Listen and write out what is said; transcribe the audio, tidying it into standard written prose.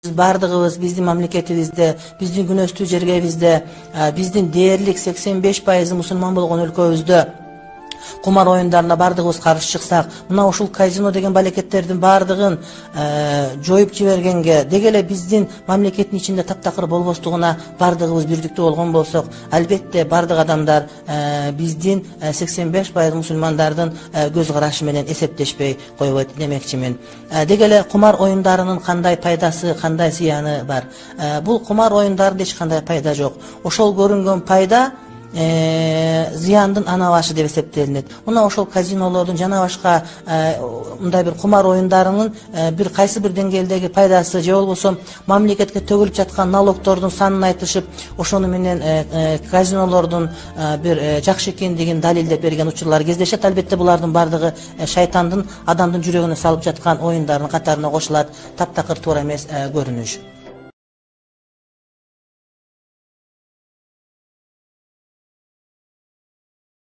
Biz bardığımız bizdin mamleketibizde, bizdin günöstü jergebizde, bizdin değerlik 85% musulman bolgon өлкөбүздө kumar oyunlarına bardığımız karşı çıksak, mına uşul kazino degen baleketlerдің bardığın joyup jibergenge, degele bizdin mamleketin içinde taptakır bolbostuguna bardığımız birlikte olgun bolsak, albatta bardıq adamlar bizdin 85% musulmandardın göz karaşı menen esepleşpey koyup demekçimin. Degele kumar oyunlarının kanday paydası, kanday ziyanı var. Bu kumar oyunlarında hiç kanday payda yok. Oşol görüngen payda ziyandın ana başı deb eseptelenет. Muna oşol kazinolordun jana başka mындай bir kumar oyunlarının bir kaysı bir dengелдеги paydası же болбосо mamleketке төгүлүп жаткан налогтордун санын айтышып, ошону менен казинолордун bir жакшы экендигин далилдеп берген учурлар кездешет. Албетте булардын бардыгы шайтандын адамдын жүрөгүнө салып жаткан оюндардын катарына кошулат. Таптакыр туура эмес көрүнүш.